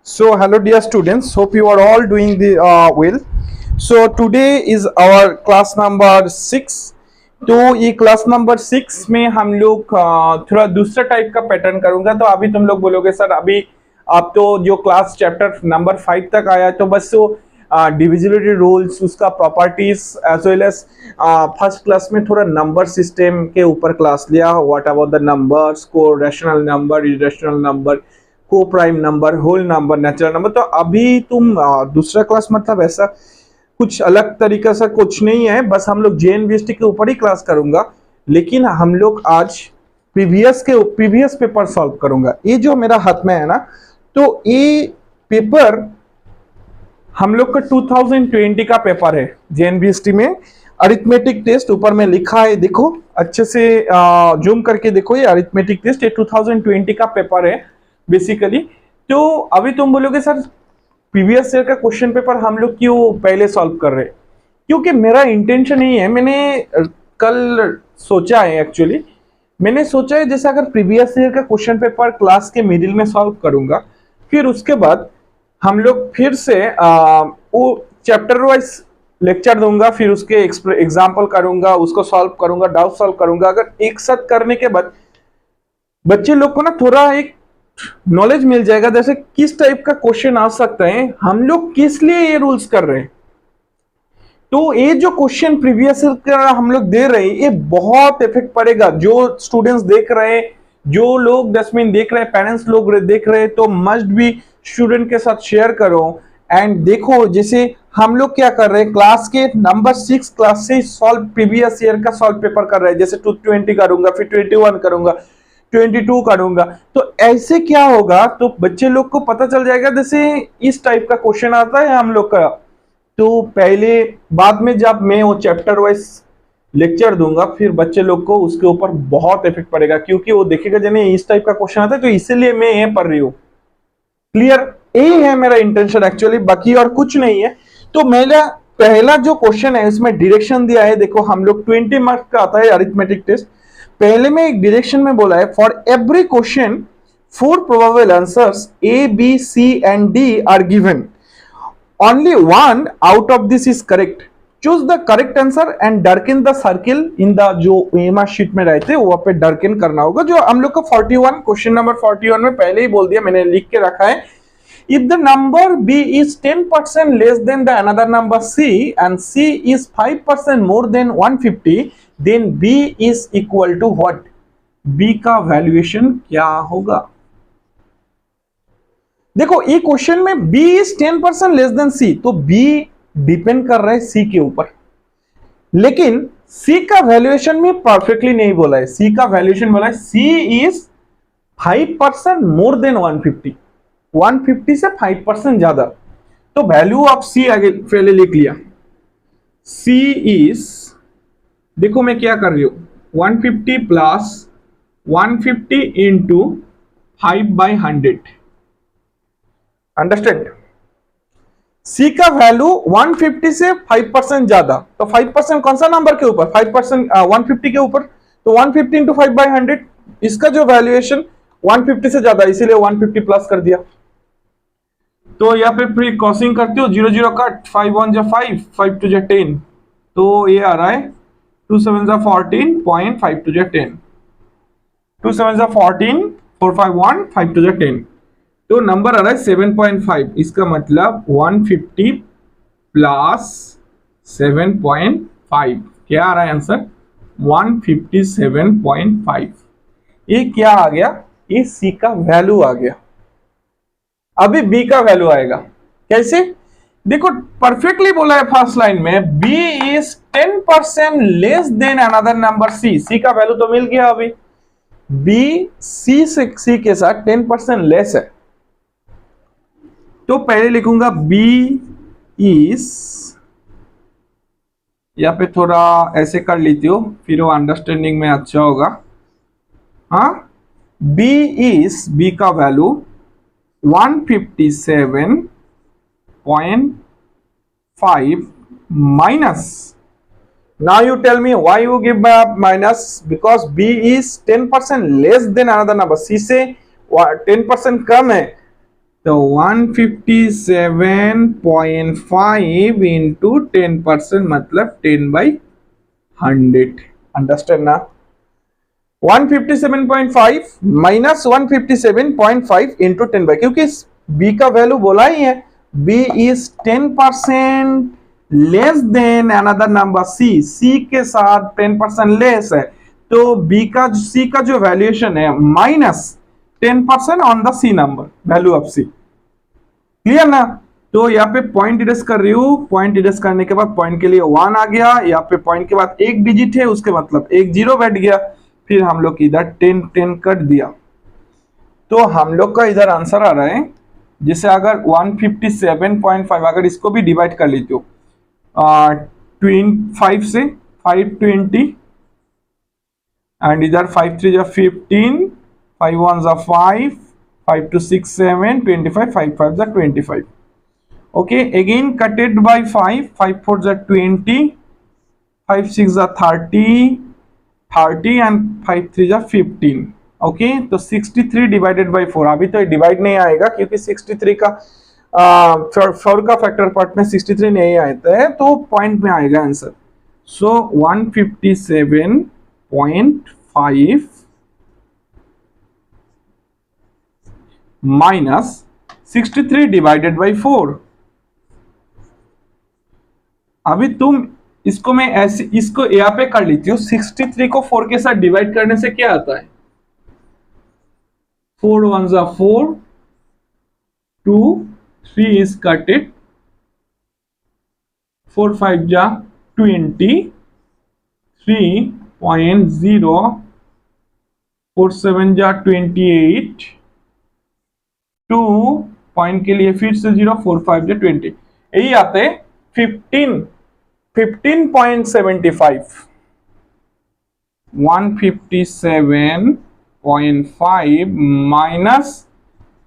So, hello, dear students. Hope you are all doing the well. So, today is our class number 6. तो ये class number 6 में हम लोग थोड़ा दूसरा टाइप का पैटर्न करूंगा. तो अभी तुम लोग बोलोगे सर अभी आप तो जो क्लास चैप्टर नंबर 5 तक आया तो बस वो डिविजिबिलिटी रूल्स उसका properties as well as first class में थोड़ा नंबर सिस्टम के ऊपर क्लास लिया. व्हाट अबाउट द नंबर्स को रेशनल नंबर इरेशनल नंबर को prime number whole number natural number. तो अभी तुम दूसरा क्लास मतलब ऐसा कुछ अलग तरीका से कुछ नहीं है, बस हम लोग जेएनवीएसटी के ऊपर ही क्लास करूंगा. लेकिन हम लोग आज प्रीवियस पेपर सॉल्व करूंगा. ये जो मेरा हाथ में है ना, तो ये पेपर हम लोग का 2020 का पेपर है जेएनवीएसटी में. अरिथमेटिक टेस्ट ऊपर में लिखा है, देखो अच्छे से जूम करके देखो. ये अरिथमेटिक टेस्ट ये 2020 का पेपर है बेसिकली. तो अभी तुम बोलोगे सर प्रीवियस ईयर का क्वेश्चन पेपर हम लोग क्यों पहले सॉल्व कर रहे हैं? क्योंकि मेरा इंटेंशन नहीं है. मैंने कल सोचा है, एक्चुअली मैंने सोचा है जैसे अगर प्रीवियस ईयर का क्वेश्चन पेपर क्लास के मिडिल में सॉल्व करूंगा, फिर उसके बाद हम लोग फिर से वो चैप्टर वाइज लेक्चर दूंगा, फिर उसके एग्जाम्पल करूंगा, उसको सॉल्व करूंगा, डाउट सॉल्व करूंगा. अगर एक साथ करने के बाद बच्चे लोग को ना थोड़ा एक नॉलेज मिल जाएगा जैसे किस टाइप का क्वेश्चन आ सकता है, हम लोग किस लिए ये रूल्स कर रहे हैं. तो ये जो क्वेश्चन प्रीवियस का हम लोग दे रहे हैं ये बहुत इफेक्ट पड़ेगा. जो स्टूडेंट्स देख रहे हैं, जो लोग डस्टबिन देख रहे हैं, पेरेंट्स लोग देख रहे हैं, तो मस्ट भी स्टूडेंट के साथ शेयर करो. एंड देखो जैसे हम लोग क्या कर रहे हैं, क्लास के नंबर 6 क्लास से सॉल्व प्रीवियस ईयर का सॉल्व पेपर कर रहे हैं. जैसे 220 करूंगा, फिर 21 करूंगा, 22 करूंगा. तो ऐसे क्या होगा, तो बच्चे लोग को पता चल जाएगा जैसे इस टाइप का क्वेश्चन आता है हम लोग का. तो पहले बाद में जब मैं वो चैप्टर वाइज लेक्चर दूंगा, फिर बच्चे लोग को उसके ऊपर बहुत इफेक्ट पड़ेगा, क्योंकि वो देखेगा जने इस टाइप का क्वेश्चन आता है तो इसीलिए मैं ये पढ़ रही हूँ. क्लियर? यही है मेरा इंटेंशन एक्चुअली, बाकी और कुछ नहीं है. तो मेरा पहला जो क्वेश्चन है इसमें डायरेक्शन दिया है. देखो हम लोग 20 मार्क्स का आता है अरिथमेटिक टेस्ट. पहले में एक डायरेक्शन में बोला है for every question 4 probable answers A B C and D are given. Only one out of this is correct. Choose the correct answer and darken the circle in the OMR sheet में रहते हैं वहां पे डर्किन करना होगा. जो हम लोग का 41 क्वेश्चन नंबर 41 में पहले ही बोल दिया, मैंने लिख के रखा है. If the number B is 10% less than the another number C and C is 5% more than 150, then B is equal to what? B का वैल्यूएशन क्या होगा? देखो ये क्वेश्चन में B is 10% less than C, तो B डिपेंड कर रहा है C के ऊपर. लेकिन C का वैल्यूएशन में परफेक्टली नहीं बोला है. C का वैल्यूएशन बोला है C is 5% more than 150. 150 से 5% ज्यादा. तो वैल्यू ऑफ C आगे पहले लिख लिया. C इज, देखो मैं क्या कर रही हूं, 150 प्लस 150 इंटू 5/100. अंडरस्टैंड? C का वैल्यू 150 से 5% ज्यादा, तो 5% कौन सा नंबर के ऊपर? 5% 150 के ऊपर. तो 150 इंटू 5/100, इसका जो वैल्यूएशन 150 से ज्यादा, इसीलिए 150 प्लस कर दिया. तो यहाँ पे प्री क्रॉसिंग करते हो, 0 0 कट, 5 1 जा 5, 5 2 जा 10. तो ये आ रहा है 2 7 जा 14, 5 2 जा 10, 2 7 जा 14, 4 5 1, 5 2 जा 10. तो नंबर आ रहा है 7.5. इसका मतलब 150 प्लस 7.5 क्या आ रहा है आंसर? 157.5. ये क्या आ गया? ये C का वैल्यू आ गया. अभी B का वैल्यू आएगा. कैसे? देखो परफेक्टली बोला है फर्स्ट लाइन में, B is 10% less than another number C. C का वैल्यू तो मिल गया. अभी B C के साथ 10% लेस है, तो पहले लिखूंगा B is, या पे थोड़ा ऐसे कर लेती हो, फिर वो अंडरस्टैंडिंग में अच्छा होगा. हाँ, B is, B का value 157.5 minus. Now you tell me why you give minus? Because B is 10% less than another number. C से 10% कम है, तो 157.5 इंटू 10% मतलब 10/100। अंडरस्टैंड ना? 157.5 माइनस 157.5 इंटू 10 बाई, क्योंकि बी का वैल्यू बोला ही है, B is 10% less than another number C, C के साथ 10% लेस है, तो बी का सी का जो वैल्यूएशन है minus 10% on the C number, value of C. Clear ना? तो यहाँ पे पॉइंट इरेज कर रही हूं, पॉइंट इरेज करने के बाद पॉइंट के लिए 1 आ गया, यहाँ पे पॉइंट के बाद एक डिजिट है, उसके मतलब एक जीरो बैठ गया, फिर हम लोग इधर 10 10 कर दिया, तो हम लोग का इधर आंसर आ रहा है, जैसे अगर 157.5 अगर इसको भी डिवाइड कर लेते हो 5 से 520 एंड इधर 5 3 जा 15, 5 1 जा 5, 5 2 6 7 25, 5 5 जा 25। okay, again cut it by 5, 5 4 जा 20, 5 6 जा 30 एंड 5 3 जा 15। ओके, तो 63 डिवाइडेड बाई 4, अभी तो डिवाइड नहीं आएगा क्योंकि 63 का 4 का फैक्टर पार्ट में 63 नहीं आता है, तो पॉइंट में आएगा answer. So 157.5 minus 63 divided by 4। अभी तुम इसको मैं ऐसे इसको यहाँ पे कर लेती हूँ, 63 को 4 के साथ डिवाइड करने से क्या आता है, 4 1 जा 4, 2 3 is cut it, 4 5 जा 20, 3.0, 4 7 जा 28, 2 पॉइंट के लिए फिर से 0, 4 5 जा 20, यही आते 15.75, 157.5 माइनस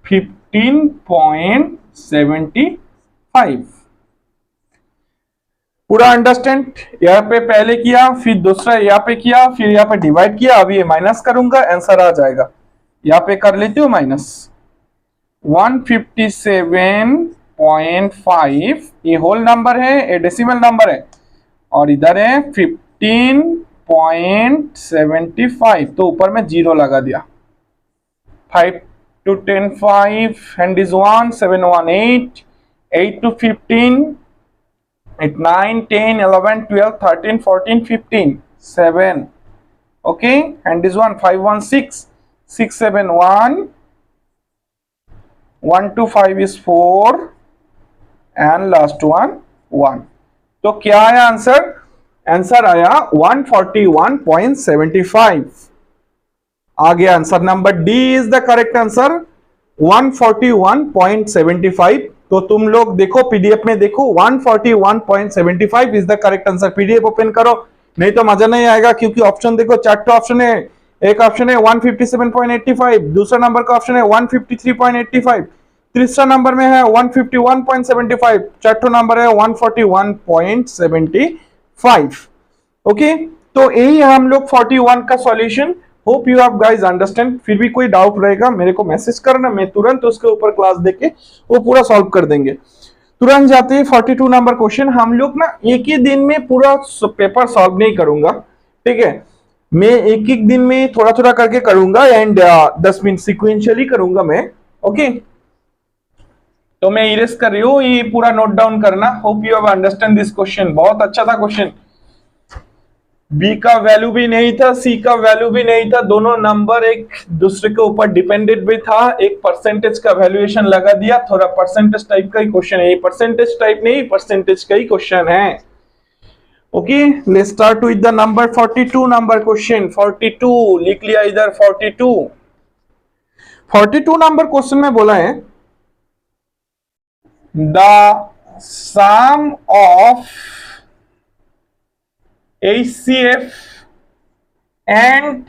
15.75। पूरा अंडरस्टैंड? यहाँ पे पहले किया, फिर दूसरा यहाँ पे किया, फिर यहाँ पे डिवाइड किया, अभी ये माइनस करूंगा, आंसर आ जाएगा। यहाँ पे कर लेती हूँ माइनस 157.5, ये होल नंबर है, ये डेसिमल नंबर है, और इधर है 15.75, तो ऊपर में जीरो लगा दिया। 5 to 10 5 and is 1 7 1 8, 8 to 15 8 9 10 11 12 13 14 15 7, okay, and is 1 5 1 6 6 7 1 1 to 5 is 4 and last one 1। तो क्या आया आंसर? आंसर आया 141.75। आ गया answer, number D is the correct answer, 141.75। तो तुम लोग देखो पीडीएफ में, देखो 141.75 is the correct answer. PDF open करो, नहीं तो मजा नहीं आएगा, क्योंकि ऑप्शन देखो, 4 ऑप्शन है, एक ऑप्शन है 157.85, दूसरा नंबर का ऑप्शन है 153.85, तीसरा नंबर में है 151.75, चौथा नंबर है 141.75। ओके, तो यही हम लोग 41 का solution. Hope you have guys understand. फिर भी कोई डाउट रहेगा मेरे को मैसेज करना, मैं तुरंत उसके ऊपर क्लास देके वो पूरा सॉल्व कर देंगे। तुरंत जाते हैं 42 नंबर क्वेश्चन। हम लोग ना एक ही दिन में पूरा पेपर सॉल्व नहीं करूंगा, ठीक है, मैं एक एक दिन में थोड़ा थोड़ा करके करूंगा, एंड 10 मिनट सिक्वेंशियली करूंगा मैं। ओके, तो मैं इरेज कर रही हूँ, ये पूरा नोट डाउन करना। Hope you have understand this question. बहुत अच्छा था क्वेश्चन। बी का वैल्यू भी नहीं था, सी का वैल्यू भी नहीं था, दोनों नंबर एक दूसरे के ऊपर डिपेंडेंट भी था, एक परसेंटेज का वैल्यूएशन लगा दिया, थोड़ा परसेंटेज टाइप का ही क्वेश्चन है, ये परसेंटेज टाइप नहीं, परसेंटेज का ही क्वेश्चन है। Okay, let's start with the number 42 number question. 42 लिख लिया इधर, 42 नंबर क्वेश्चन में बोला है the sum of HCF and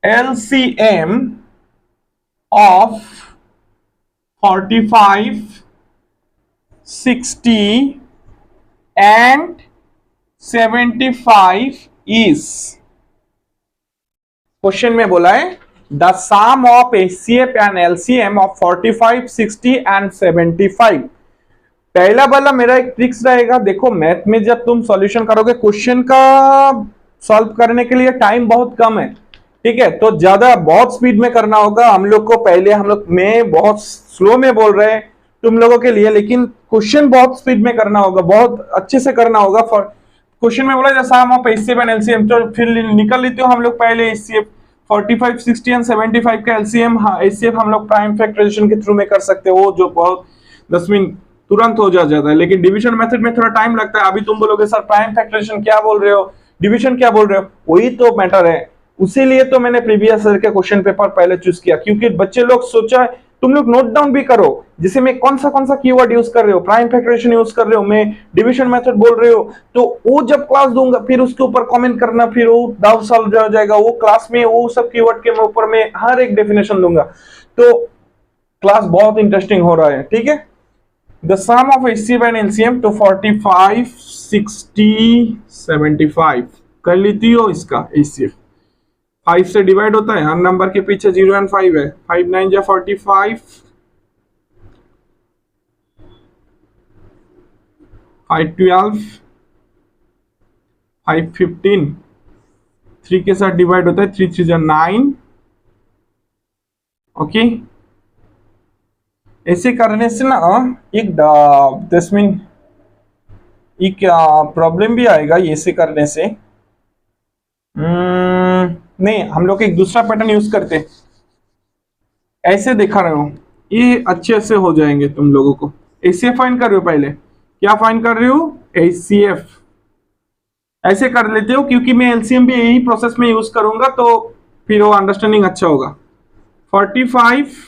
LCM of 45, 60 and 75 is, question में बोला है the sum of HCF and LCM of 45, 60 and 75। पहला वाला मेरा एक ट्रिक्स रहेगा, देखो मैथ में जब तुम सॉल्यूशन करोगे क्वेश्चन का सॉल्व करने के लिए टाइम बहुत कम है, ठीक है, तो ज्यादा बहुत स्पीड में करना होगा हम लोग को। पहले हम लोग में बहुत स्लो में बोल रहे हैं तुम लोगों के लिए, लेकिन क्वेश्चन बहुत स्पीड में करना होगा, बहुत अच्छे से करना होगा। फॉर क्वेश्चन में बोला जैसा हम आप एचसीएफ एंड एलसीएम, तो फिर निकल लेते हो हम लोग पहले एचसीएफ 45, 60 एंड 75 का एलसीएम। हाँ, एचसीएफ हम लोग प्राइम फैक्टराइजेशन के थ्रू में कर सकते हो, वो जो बहुत 10 मिनट तुरंत हो जाता है, लेकिन डिवीजन मेथड में थोड़ा टाइम लगता है। अभी तुम बोलोगे सर प्राइम फैक्टराइजेशन क्या बोल रहे हो, डिवीजन क्या बोल रहे हो, वही तो मैटर है। उसीलिए तो मैंने प्रीवियस ईयर के क्वेश्चन पेपर पहले चूज किया, क्योंकि बच्चे लोग सोचा, तुम लोग नोट डाउन भी करो, जिसे मैं कौन सा कीवर्ड यूज कर रहे हो, प्राइम फैक्टराइजेशन यूज कर रहे हो, मैं डिवीजन मेथड बोल रहे हो, तो वो जब क्लास दूंगा फिर उसके ऊपर कमेंट करना, फिर वो डाउट सॉल्व हो जाएगा। वो क्लास में वो सब कीवर्ड के ऊपर मैं हर एक डेफिनेशन दूंगा, तो क्लास बहुत इंटरेस्टिंग हो रहा है, ठीक है। The sum of HCF and LCM to 45, 60, 75 कर लेती हो। इसका HCF 5 से डिवाइड होता है, हर नंबर के पीछे 0 एंड 5 है। 5 9 जा 45, 5 12, 5 15, 3 के साथ डिवाइड होता है, 3 3 जा 9। ओके, ऐसे करने से ना एक दसवीं एक प्रॉब्लम भी आएगा ऐसे करने से। नहीं, हम लोग एक दूसरा पैटर्न यूज करते, ऐसे दिखा रहे हो, ये अच्छे से हो जाएंगे तुम लोगों को। एचसीएफ फाइंड कर रहे हो, पहले क्या फाइंड कर रहे हो, एचसीएफ ऐसे कर लेते हो, क्योंकि मैं एलसीएम भी यही प्रोसेस में यूज करूंगा, तो फिर वो अंडरस्टैंडिंग अच्छा होगा। 45,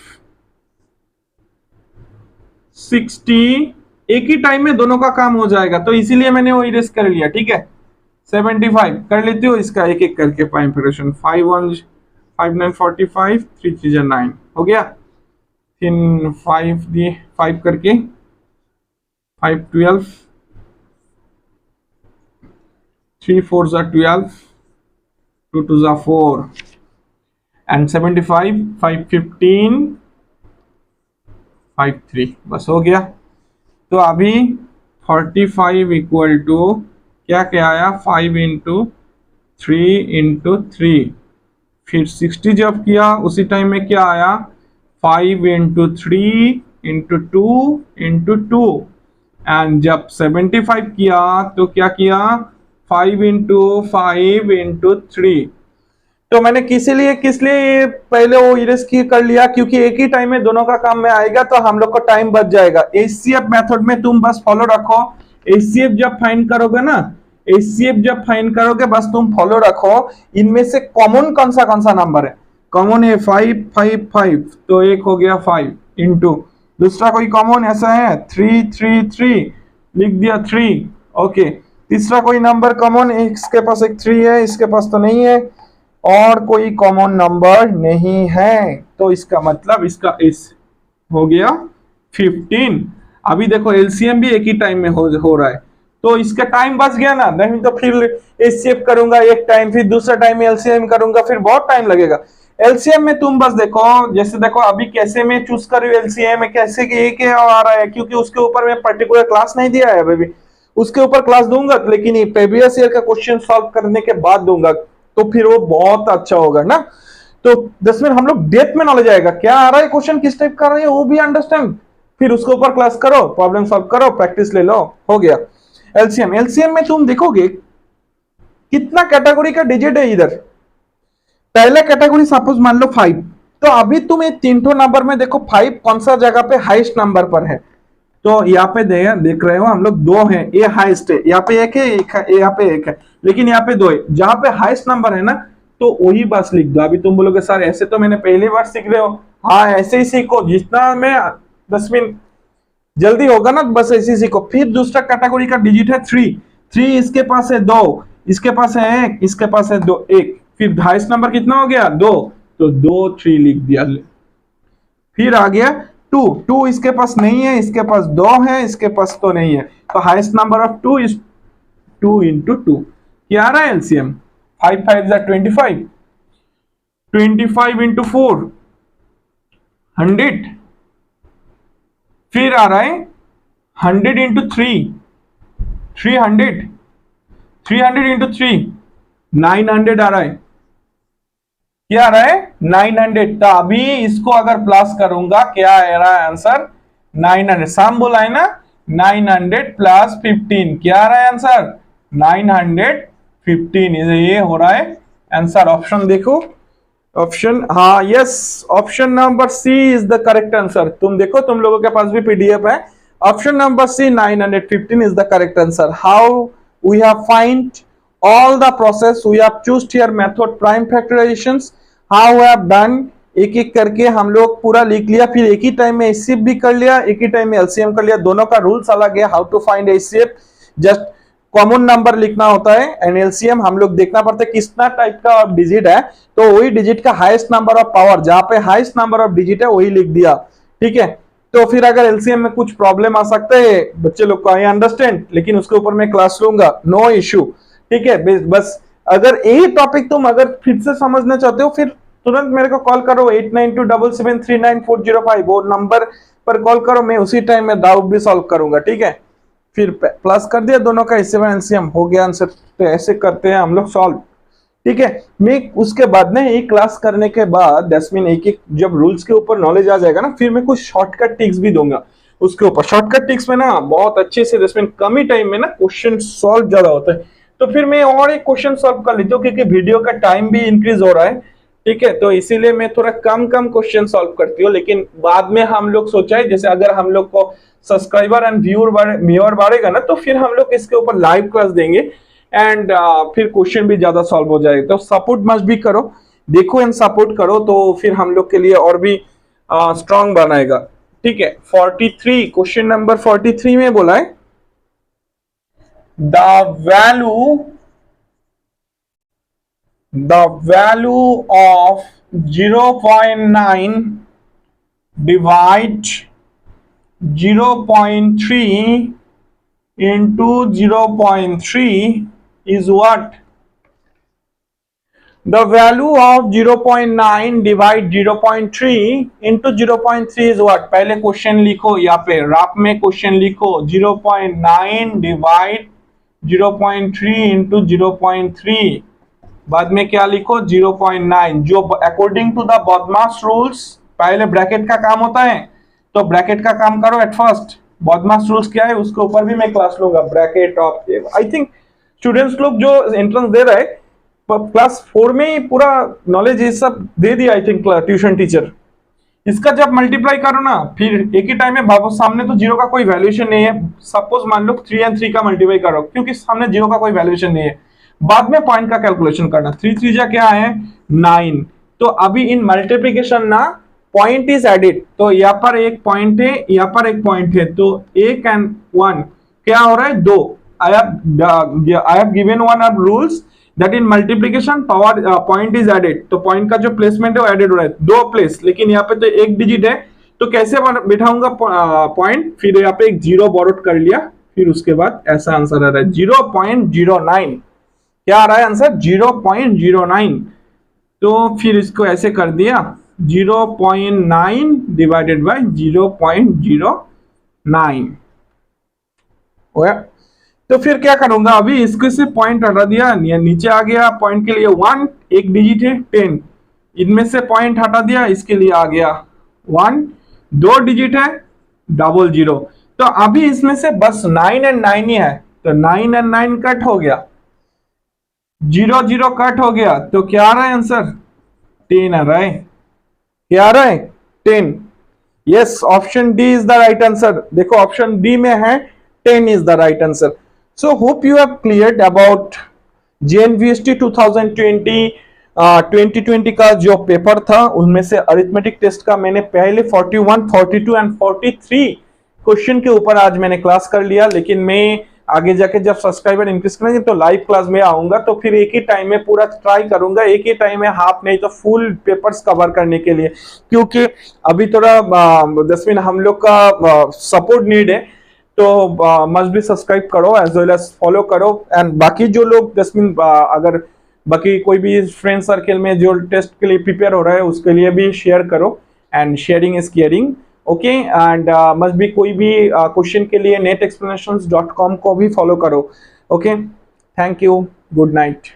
60 एक ही टाइम में दोनों का काम हो जाएगा, तो इसीलिए मैंने वो इरेज कर लिया, ठीक है। 75 कर लेते हो, इसका एक एक करके प्राइम फैक्टराइजेशन। 5 1 5 9 45, 3 3 जा 9 हो गया। फिर 5 दिए, 5 करके 5 12, 3 4 जा 12, 2 2 जा 4 एंड 75 5 15 5 3, बस हो गया। तो अभी 45 इक्वल टू क्या क्या आया, 5 इंटू 3 इंटू 3। फिर 60 जब किया उसी टाइम में क्या आया, 5 इंटू 3 इंटू 2 इंटू 2। एंड जब 75 किया तो क्या किया, 5 इंटू 5 इंटू 3। तो मैंने किस लिए पहले वो इरेज की कर लिया, क्योंकि एक ही टाइम में दोनों का काम में आएगा, तो हम लोग को टाइम बच जाएगा। एचसीएफ मेथड में तुम बस फॉलो रखो, एचसीएफ जब फाइंड करोगे ना, एचसीएफ जब फाइंड करोगे बस तुम फॉलो रखो, इनमें से कॉमन कौन सा नंबर है, कॉमन है 5 5 5, तो एक हो गया 5 इंटू दूसरा कोई कॉमन ऐसा है 3 3 3, लिख दिया 3। ओके, तीसरा कोई नंबर कॉमन, इसके पास एक 3 है, इसके पास तो नहीं है, और कोई कॉमन नंबर नहीं है, तो इसका मतलब इसका इस हो गया 15। अभी देखो एलसीएम भी एक ही टाइम में हो रहा है, तो इसका टाइम बच गया ना, नहीं तो फिर एचसीएफ करूंगा एक टाइम, फिर दूसरा टाइम में एलसीएम करूंगा, फिर बहुत टाइम लगेगा। एलसीएम में तुम बस देखो, जैसे देखो अभी कैसे मैं चूज कर रही हूँ एलसीएम, कैसे कि एक आ रहा है, क्योंकि उसके ऊपर मैं पर्टिकुलर क्लास नहीं दिया है अभी, उसके ऊपर क्लास दूंगा, लेकिन ये प्रीवियस ईयर का क्वेश्चन सॉल्व करने के बाद दूंगा, तो फिर वो बहुत अच्छा होगा ना। तो 10 मिनट हम लोग डेप्थ में नॉलेज आएगा, क्या आ रहा है क्वेश्चन, किस टाइप का आ रहा है वो भी अंडरस्टैंड, फिर उसके ऊपर क्लास करो, प्रॉब्लम सॉल्व करो, प्रैक्टिस ले लो, हो गया। एलसीएम में तुम देखोगे कितना कैटेगरी का डिजिट है इधर। पहले कैटेगरी सपोज मान लो 5, तो अभी तुम ये तीनों नंबर में देखो 5 कौन सा जगह पे हाईएस्ट नंबर पर है, तो यहाँ पे देख रहे हो हम लोग 2 है, ये हाईएस्ट है, यहाँ पे एक है, यहाँ पे एक है, लेकिन यहाँ पे 2 है, जहां पे हाईएस्ट नंबर है ना, तो वही बस लिख दो। अभी तुम बोलोगे सर ऐसे तो मैंने पहली बार सीख रहे हो, हाँ ऐसे ही सीखो, जितना मैं 10 मिनट जल्दी होगा ना, बस ऐसे ही सीखो। फिर दूसरा कैटेगरी का डिजिट है 3, इसके पास है 2, इसके पास है 1, इसके पास है 2 1, फिर हाईएस्ट नंबर कितना हो गया 2, तो 2 3 लिख दिया। फिर आ गया 2, इसके पास नहीं है, इसके पास 2 है, इसके पास तो नहीं है, तो highest number of 2 is 2 into 2। क्या आ रहा है एलसीएम, 5 5 25, 25 इंटू 4 100, फिर आ रहा है 100 इंटू 3 300, 300 इंटू 3 900 आ रहा है। क्या आ रहा है 900। तो अभी इसको अगर प्लस करूंगा क्या आ रहा है आंसर 900। सम बोला है ना 900 प्लस 15 क्या आ रहा है आंसर 915। ये हो रहा है आंसर। ऑप्शन देखो, ऑप्शन हाँ yes, option number C is the correct answer. तुम देखो तुम लोगों के पास भी पीडीएफ है। Option number C 915 is the correct answer. How we have find all the process we have choose here method prime factorizations, how we have done, एक एक करके हम लोग पूरा लिख लिया, फिर एक ही टाइम में एचसीएफ भी कर लिया, एक ही टाइम में एलसीएम कर लिया। दोनों का रूल्स अलग है। How to find HCF, just common number लिखना होता है, एंड एलसीएम हम लोग देखना पड़ता है कितना टाइप का डिजिट है, तो वही डिजिट का हाईएस्ट नंबर ऑफ पावर, जहां पे हाईएस्ट नंबर ऑफ डिजिट है वही लिख दिया, ठीक है। तो फिर अगर एलसीएम में कुछ प्रॉब्लम आ सकता है बच्चे लोग को, आई अंडरस्टैंड, लेकिन उसके ऊपर मैं क्लास लूंगा, नो इश्यू, ठीक है। बस अगर यही टॉपिक तुम अगर फिर से समझना चाहते हो फिर तुरंत मेरे को कॉल करो 8927739405, वो नंबर पर कॉल करो, मैं उसी टाइम में डाउट भी सॉल्व करूंगा, ठीक है। फिर प्लस कर दिया दोनों का, इससे एलसीएम हो गया आंसर। तो ऐसे करते हैं हम लोग सॉल्व, ठीक है। मैं उसके बाद ना एक क्लास करने के बाद 10 मिनट एक एक जब रूल्स के ऊपर नॉलेज आ जाएगा ना, फिर मैं कुछ शॉर्टकट टिक्स भी दूंगा उसके ऊपर। शॉर्टकट टिक्स में ना बहुत अच्छे से 10 मिनट कम ही टाइम में ना क्वेश्चन सॉल्व ज्यादा होता है। तो फिर मैं और एक क्वेश्चन सॉल्व कर लेता हूँ क्योंकि वीडियो का टाइम भी इंक्रीज हो रहा है, ठीक है। तो इसीलिए मैं थोड़ा कम कम क्वेश्चन सॉल्व करती हूँ, लेकिन बाद में हम लोग सोचा है जैसे अगर हम लोग को सब्सक्राइबर एंड व्यूअर बढ़ेगा ना, तो फिर हम लोग इसके ऊपर लाइव क्लास देंगे, एंड फिर क्वेश्चन भी ज्यादा सॉल्व हो जाएगा। तो सपोर्ट मस्ट भी करो, देखो एंड सपोर्ट करो, तो फिर हम लोग के लिए और भी स्ट्रांग बनाएगा, ठीक है। 43 क्वेश्चन नंबर 43 में बोला है the value of 0.9 divide 0.3 into 0.3 is what? The value of 0.9 divide 0.3 into 0.3 is what? पहले क्वेश्चन लिखो, यहाँ पे राप में क्वेश्चन लिखो 0.9 डिवाइड 0.3 इंटू 0.3, बाद में क्या लिखो 0.9, जो according to the BODMAS rules पहले ब्रैकेट का काम होता है, तो ब्रैकेट का काम करो एट फर्स्ट। बॉडमास रूल्स क्या है उसके ऊपर भी मैं क्लास लूंगा, bracket of, I think students लोग जो एंट्रेंस दे रहे हैं क्लास 4 में ही पूरा नॉलेज ये सब दे दिया, आई थिंक ट्यूशन टीचर। इसका जब मल्टीप्लाई करो ना फिर एक ही टाइम में भागो, सामने तो जीरो का कोई वैल्यूएशन नहीं है। सपोज मान लो 3 and 3 का मल्टीप्लाई करो, क्योंकि सामने जीरो का कोई वैल्यूएशन नहीं है। बाद में पॉइंट का कैलकुलेशन करना, 3 3 जा क्या है 9। तो अभी इन मल्टीप्लीकेशन ना पॉइंट इज एडिड, तो यहाँ पर एक पॉइंट है, यहाँ पर एक पॉइंट है, तो 1 and 1 क्या हो रहा है 2। I have given one of rules that in multiplication power point is added, तो पॉइंट का जो प्लेसमेंट है वो एडेड हो रहा है 2 प्लेस, लेकिन यहाँ पे तो एक डिजिट है, तो कैसे बिठाऊंगा पॉइंट, फिर यहाँ पे एक जीरो बोरोड कर लिया, फिर उसके बाद ऐसा आंसर आ रहा है 0.09। क्या आ रहा है आंसर 0.09। तो फिर इसको ऐसे कर दिया 0.9 डिवाइडेड बाय 0.09। तो फिर क्या करूंगा, अभी इसको से पॉइंट हटा दिया, नीचे आ गया पॉइंट के लिए 1, एक डिजिट है 10, इनमें से पॉइंट हटा दिया, इसके लिए आ गया 1, 2 डिजिट है 00। तो अभी इसमें से बस 9 and 9 ही है, तो 9 and 9 कट हो गया, 0 0 कट हो गया, तो क्या आ रहा है आंसर 10 आ रहा है। क्या आ रहा है 10। Yes, option D is the right answer. देखो ऑप्शन डी में है 10 is the right answer. So hope you have cleared about JNVST 2020 का जो पेपर था उनमें से अरिथमेटिक टेस्ट का मैंने पहले 41, 42 एंड 43 क्वेश्चन के ऊपर आज मैंने क्लास कर लिया, लेकिन मैं आगे जाके जब सब्सक्राइबर इंक्रीज करेंगे तो लाइव क्लास में आऊंगा, तो फिर एक ही टाइम में पूरा ट्राई करूंगा, एक ही टाइम में हाफ नहीं तो फुल पेपर्स कवर करने के लिए, क्योंकि अभी थोड़ा 10 मिनट हम लोग का सपोर्ट नीड है। तो मस्ट भी सब्सक्राइब करो एज वेल एज फॉलो करो, एंड बाकी जो लोग 10 मिनट अगर बाकी कोई भी फ्रेंड सर्कल में जो टेस्ट के लिए प्रिपेयर हो रहा है उसके लिए भी शेयर करो, and sharing is caring. Okay, and must भी कोई भी क्वेश्चन के लिए netexplanations.com को भी फॉलो करो। Okay, thank you, good night.